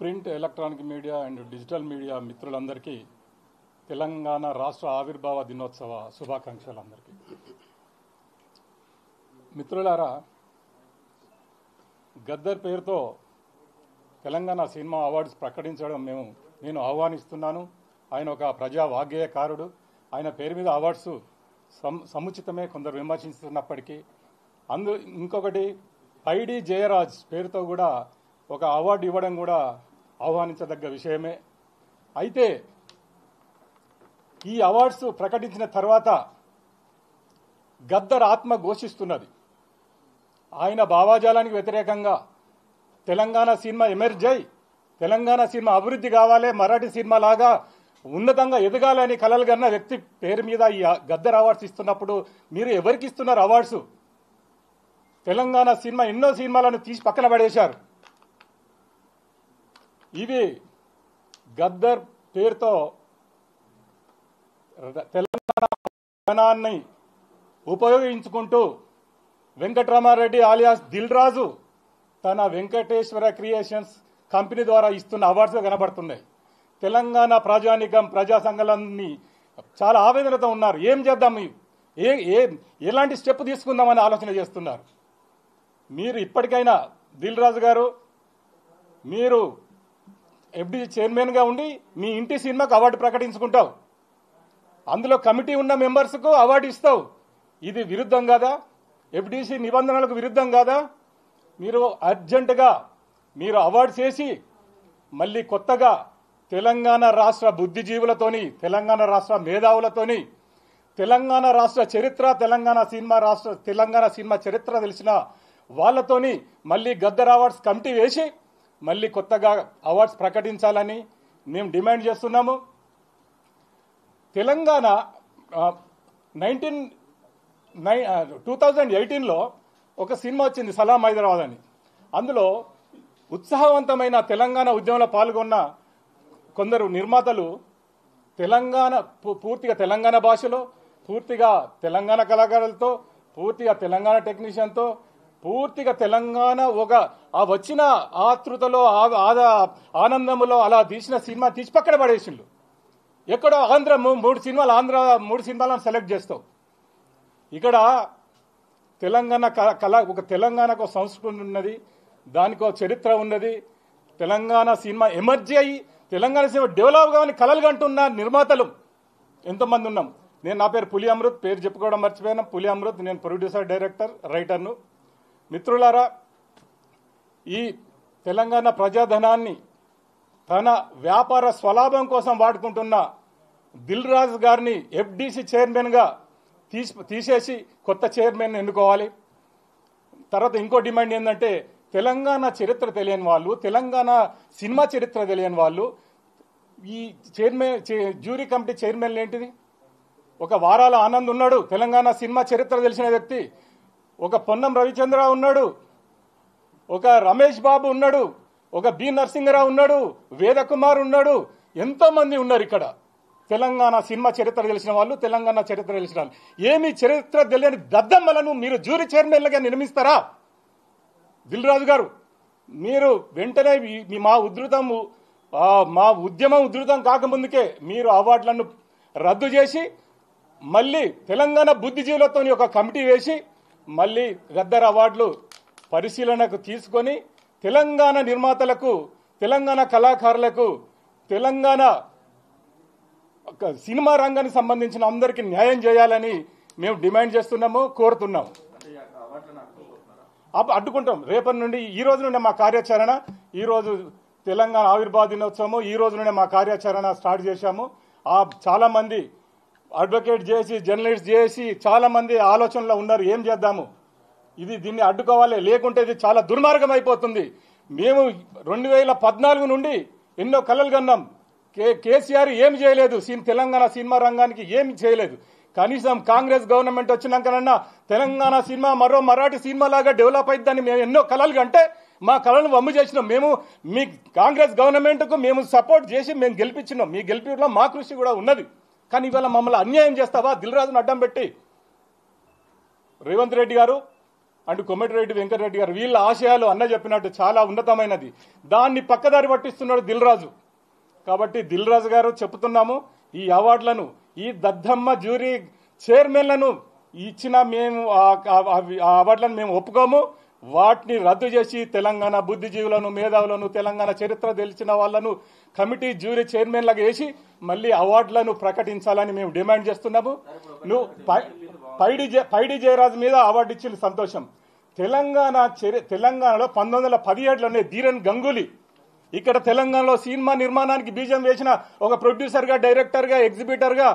Print electronic media and digital media మిత్రులందరికీ తెలంగాణ రాష్ట్ర ఆవిర్భావ దినోత్సవ శుభాకాంక్షలు అందరికీ. మిత్రులారా, గద్దర్ పేరుతో తెలంగాణ సినిమా అవార్డ్స్ ప్రకటించడం నేను ఆహ్వానిస్తున్నాను. ఆయన ఒక ప్రజా వాగ్గేయకారుడు. ఆయన పేరు మీద అవార్డ్స్ సముచితమే, కొందరు విమర్శిస్తున్నప్పటికీ. ఇంకొకటి ఐడి జయరాజ్ పేరుతో కూడా ఒక అవార్డు ఇవ్వడం కూడా ఆహ్వానించదగ్గ విషయమే. అయితే ఈ అవార్డ్స్ ప్రకటించిన తర్వాత గద్దర్ ఆత్మ ఘోషిస్తున్నది. ఆయన భావాజాలానికి వ్యతిరేకంగా తెలంగాణ సినిమా ఎమర్జ్ అయి తెలంగాణ సినిమా అభివృద్ధి కావాలి, మరాఠీ సినిమా లాగా ఉన్నతంగా ఎదగాలని కలలు కన్న వ్యక్తి పేరు మీద ఈ గద్దర్ అవార్డ్స్ ఇస్తున్నప్పుడు మీరు ఎవరికి ఇస్తున్నారు అవార్డ్స్? తెలంగాణ సినిమా ఎన్నో సినిమాలను తీసి పక్కన పడేశారు. ఇవి గద్దర్ పేరుతో తెలంగాణ జనాన్ని ఉపయోగించుకుంటూ వెంకటరామారెడ్డి ఆలియాస్ దిల్ రాజు తన వెంకటేశ్వర క్రియేషన్స్ కంపెనీ ద్వారా ఇస్తున్న అవార్డ్స్ కనబడుతున్నాయి. తెలంగాణ ప్రజానికం, ప్రజా సంఘాలన్నీ చాలా ఆవేదనతో ఉన్నారు. ఏం చేద్దాం, ఎలాంటి స్టెప్ తీసుకుందామని ఆలోచన చేస్తున్నారు. మీరు ఇప్పటికైనా దిల్ రాజు గారు, మీరు ఎఫ్డీసీ చైర్మన్గా ఉండి మీ ఇంటి సినిమాకు అవార్డు ప్రకటించుకుంటావు, అందులో కమిటీ ఉన్న మెంబర్స్కు అవార్డు ఇస్తావు. ఇది విరుద్ధం కాదా? ఎఫ్డీసీ నిబంధనలకు విరుద్ధం కాదా? మీరు అర్జెంటుగా మీరు అవార్డు చేసి మళ్ళీ కొత్తగా తెలంగాణ రాష్ట్ర బుద్ధిజీవులతోని, తెలంగాణ రాష్ట్ర మేధావులతోని, తెలంగాణ రాష్ట్ర చరిత్ర, తెలంగాణ సినిమా చరిత్ర తెలిసిన వాళ్ళతోని మళ్ళీ గద్దర్ అవార్డ్స్ కమిటీ వేసి మళ్ళీ కొత్తగా అవార్డ్స్ ప్రకటించాలని మేము డిమాండ్ చేస్తున్నాము. తెలంగాణ 2018లో ఒక సినిమా వచ్చింది, సలాం హైదరాబాద్ అని. అందులో ఉత్సాహవంతమైన తెలంగాణ ఉద్యమంలో పాల్గొన్న కొందరు నిర్మాతలు పూర్తిగా తెలంగాణ భాషలో, పూర్తిగా తెలంగాణ కళాకారులతో, పూర్తిగా తెలంగాణ టెక్నీషియన్తో, పూర్తిగా తెలంగాణ ఆ వచ్చిన ఆతృతలో, ఆనందములో అలా తీసిన సినిమా తీసి పక్కన పడేసిండు. ఎక్కడో ఆంధ్ర మూడు సినిమాలను సెలెక్ట్ చేస్తావు. ఇక్కడ తెలంగాణ ఒక తెలంగాణకు సంస్కృతి ఉన్నది, దానికో చరిత్ర ఉన్నది. తెలంగాణ సినిమా ఎమర్జీ అయ్యి తెలంగాణ సినిమా డెవలప్ కావాలని కలలు కంటున్న నిర్మాతలు ఎంతమంది ఉన్నాం. నా పేరు పులి అమృత్, పేరు చెప్పుకోవడం మర్చిపోయాను. పులి అమృత్, నేను ప్రొడ్యూసర్, డైరెక్టర్, రైటర్ను. మిత్రులారా, ఈ తెలంగాణ ప్రజాధనాన్ని తన వ్యాపార స్వలాభం కోసం వాడుకుంటున్న దిల్ రాజు గారిని ఎఫ్డీసీ చైర్మన్గా తీసేసి కొత్త చైర్మన్ ఎన్నుకోవాలి. తర్వాత ఇంకో డిమాండ్ ఏంటంటే, తెలంగాణ చరిత్ర తెలియని వాళ్ళు, తెలంగాణ సినిమా చరిత్ర తెలియని వాళ్ళు ఈ జ్యూరీ కమిటీ చైర్మన్ ఏంటిది? ఒక వారాల ఆనంద్ ఉన్నాడు, తెలంగాణ సినిమా చరిత్ర తెలిసిన వ్యక్తి. ఒక పొన్నం రవిచంద్ర ఉన్నాడు, ఒక రమేష్ బాబు ఉన్నాడు, ఒక బి నరసింహరావు ఉన్నాడు, వేదకుమార్ ఉన్నాడు, ఎంతో మంది ఉన్నారు ఇక్కడ తెలంగాణ సినిమా చరిత్ర తెలిసిన వాళ్ళు, తెలంగాణ చరిత్ర తెలిసిన వాళ్ళు. ఏమి చరిత్ర తెలియని దద్దమ్మలను మీరు జ్యూరీ చైర్మన్లుగా నిర్మిస్తారా? దిల్ రాజు గారు, మీరు వెంటనే మా ఉద్యమం ఉధృతం కాకముందుకే మీరు అవార్డులను రద్దు చేసి మళ్ళీ తెలంగాణ బుద్ధిజీవులతో ఒక కమిటీ వేసి మళ్ళీ గద్దర్ అవార్డులు పరిశీలనకు తీసుకొని తెలంగాణ నిర్మాతలకు, తెలంగాణ కళాకారులకు, తెలంగాణ సినిమా రంగానికి సంబంధించిన అందరికీ న్యాయం చేయాలని మేము డిమాండ్ చేస్తున్నాము, కోరుతున్నాము. అడ్డుకుంటాం. రేపటి నుండి, ఈ రోజు నుండి మా కార్యాచరణ, ఈరోజు తెలంగాణ ఆవిర్భావ దినోత్సవము, ఈ రోజు నుండి మా కార్యాచరణ స్టార్ట్ చేశాము. చాలా మంది అడ్వకేట్ చేసి, జర్నలిస్ట్ చేసి చాలా మంది ఆలోచనలో ఉన్నారు. ఏం చేద్దాము, దీన్ని అడ్డుకోవాలి, లేకుంటే ఇది చాలా దుర్మార్గం అయిపోతుంది. మేము 2014 నుండి ఎన్నో కలలు కన్నాం. కేసీఆర్ ఏమి చేయలేదు, తెలంగాణ సినిమా రంగానికి ఏమి చేయలేదు. కనీసం కాంగ్రెస్ గవర్నమెంట్ వచ్చినాకనన్నా తెలంగాణ సినిమా మరో మరాఠీ సినిమా లాగా డెవలప్ అయిద్దని మేము ఎన్నో కలలు కంటే మా కళను వమ్ము చేసినాం. మేము మీ కాంగ్రెస్ గవర్నమెంట్కు మేము సపోర్ట్ చేసి మేము గెలిపించినాం. మీ గెలిపిలో మా కృషి కూడా ఉన్నది. కానీ ఇవాళ మమ్మల్ని అన్యాయం చేస్తావా దిల్ రాజును అడ్డం పెట్టి? రేవంత్ రెడ్డి గారు, అండ్ కొమ్మిటిరెడ్డి వెంకటరెడ్డి గారు వీళ్ళ ఆశయాలు అన్న చెప్పినట్టు చాలా ఉన్నతమైనది. దాన్ని పక్కదారి పట్టిస్తున్నాడు దిల్ రాజు. కాబట్టి దిల్ రాజు గారు చెప్తున్నాము, ఈ అవార్డులను ఈ దద్దమ్మ జ్యూరీ చైర్మన్లను ఇచ్చిన మేము ఆ అవార్డులను మేము ఒప్పుకోము. వాటిని రద్దు చేసి తెలంగాణ బుద్ధిజీవులను, మేధావులను, తెలంగాణ చరిత్ర తెలిసిన వాళ్లను కమిటీ జ్యూరీ చైర్మన్లకు వేసి మళ్ళీ అవార్డులను ప్రకటించాలని మేము డిమాండ్ చేస్తున్నాము. నువ్వు పైడి జయరాజు మీద అవార్డు ఇచ్చిన సంతోషం. తెలంగాణలో 1917లోనే ధీరన్ గంగూలీ ఇక్కడ తెలంగాణలో సినిమా నిర్మాణానికి బీజం వేసిన ఒక ప్రొడ్యూసర్ గా, డైరెక్టర్ గా, ఎగ్జిబిటర్ గా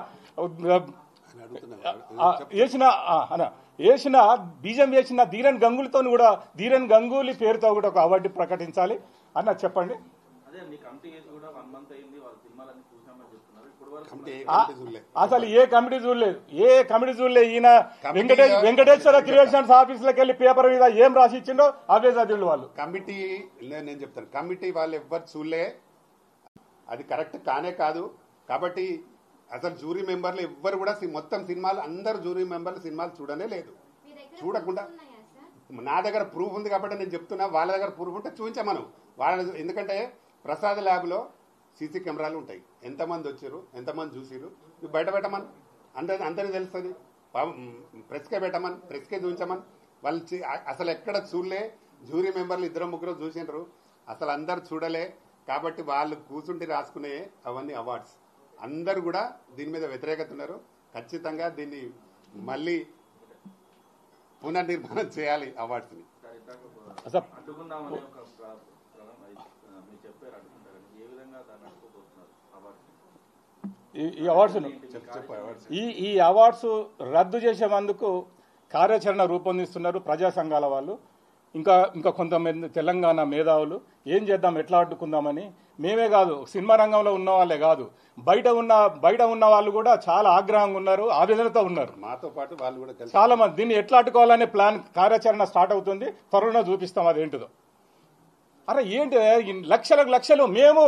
బీజం వేసిన ధీరన్ గంగూలీతో కూడా ధీరన్ గంగూలీ పేరుతో కూడా ఒక అవార్డు ప్రకటించాలి అన్న చెప్పండి. అసలు ఏ కమిటీ చూడలేదు. ఈయన వెంకటేశ్వర క్రియేషన్స్ ఆఫీసులకు వెళ్ళి పేపర్ మీద ఏం రాసి ఇచ్చిండో అవే చదివిండు వాళ్ళు. కమిటీ నేను చెప్తాను, కమిటీ వాళ్ళు ఎవ్వరు చూడలే, అది కరెక్ట్ కానే కాదు. కాబట్టి అసలు జ్యూరీ మెంబర్లు ఎవ్వరు కూడా మొత్తం సినిమాలు అందరు జ్యూరీ మెంబర్లు సినిమాలు చూడనే లేదు. చూడకుండా నా దగ్గర ప్రూఫ్ ఉంది కాబట్టి నేను చెప్తున్నా, వాళ్ళ దగ్గర ప్రూఫ్ ఉంటే చూపించమను వాళ్ళ. ఎందుకంటే ప్రసాద్ ల్యాబ్లో సీసీ కెమెరాలు ఉంటాయి, ఎంతమంది వచ్చారు, ఎంతమంది చూసిరు, నువ్వు బయట పెట్టమని అందరినీ తెలుస్తుంది. ప్రెస్కే పెట్టమని, ప్రెస్కే చూపించమని. వాళ్ళు అసలు ఎక్కడ చూడలే. జ్యూరీ మెంబర్లు 2-3 చూసినారు, అసలు అందరు చూడలే. కాబట్టి వాళ్ళు కూర్చుంటే రాసుకునే అవన్నీ అవార్డ్స్. అందరు కూడా దీని మీద వ్యతిరేకత ఉన్నారు. ఖచ్చితంగా దీన్ని మళ్ళీ పునర్నిర్మాణం చేయాలి అవార్డ్స్ని. ఈ అవార్డ్స్ రద్దు చేసేందుకు కార్యాచరణ రూపొందిస్తున్నారు ప్రజా సంఘాల వాళ్ళు, ఇంకా కొంతమంది తెలంగాణ మేధావులు. ఏం చేద్దాం, ఎట్లా అడ్డుకుందామని. మేమే కాదు, సినిమా రంగంలో ఉన్న వాళ్ళే కాదు, బయట ఉన్న వాళ్ళు కూడా చాలా ఆగ్రహంగా ఉన్నారు, ఆవేదనతో ఉన్నారు. మాతో పాటు వాళ్ళు కూడా చాలా మంది దీన్ని ఎట్లా అడ్డుకోవాలనే ప్లాన్ కార్యాచరణ స్టార్ట్ అవుతుంది. త్వరలో చూపిస్తాం అదేంటిదో. అరే ఏంటి లక్షలు మేము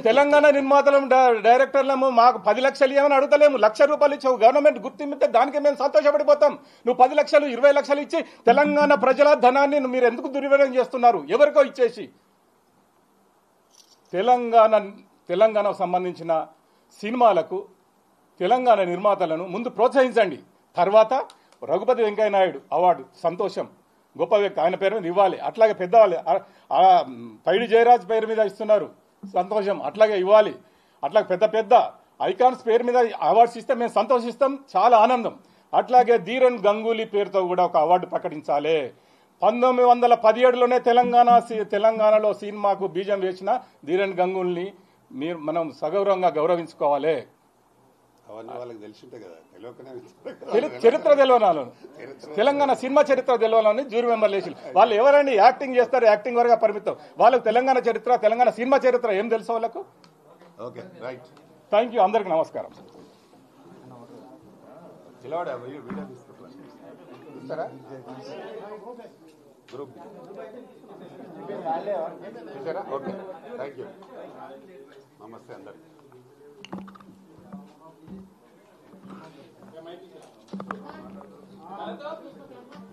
తెలంగాణ నిర్మాతలం, డైరెక్టర్లము, మాకు 10 లక్షలు ఏమని అడుగుతలేము. ₹1,00,000 ఇచ్చావు, గవర్నమెంట్ గుర్తింపితే దానికి మేము సంతోషపడిపోతాం. నువ్వు 10 లక్షలు 20 లక్షలు ఇచ్చి తెలంగాణ ప్రజల ధనాన్ని మీరు ఎందుకు దుర్వినియోగం చేస్తున్నారు? ఎవరికో ఇచ్చేసి. తెలంగాణకు సంబంధించిన సినిమాలకు తెలంగాణ నిర్మాతలను ముందు ప్రోత్సహించండి. తర్వాత రఘుపతి వెంకయ్య నాయుడు అవార్డు సంతోషం, గొప్ప వ్యక్తి, ఆయన పేరు మీద ఇవ్వాలి. అట్లాగే పెద్దవాళ్ళు పైడి జయరాజ్ పేరు మీద ఇస్తున్నారు, సంతోషం, అట్లాగే ఇవ్వాలి. అట్లాగే పెద్ద ఐకాన్స్ పేరు మీద అవార్డ్స్ ఇస్తే మేము సంతోషిస్తాం, చాలా ఆనందం. అట్లాగే ధీరన్ గంగూలీ పేరుతో కూడా ఒక అవార్డు ప్రకటించాలి. 1917లోనే తెలంగాణలో సినిమాకు బీజం వేసిన ధీరన్ గంగూలీని మనం సగౌరవంగా గౌరవించుకోవాలి. చరిత్ర తెలియనాలను, తెలంగాణ సినిమా చరిత్ర తెలియనాలని జ్యూరీ మెంబర్లు వేసి వాళ్ళు ఎవరండి యాక్టింగ్ చేస్తారు, యాక్టింగ్ వరకు పరిమితం. వాళ్ళకు తెలంగాణ చరిత్ర, తెలంగాణ సినిమా చరిత్ర ఏం తెలుసు వాళ్ళకు. థ్యాంక్ యూ, అందరికి నమస్కారం. నమస్తే అందరికి. Gracias.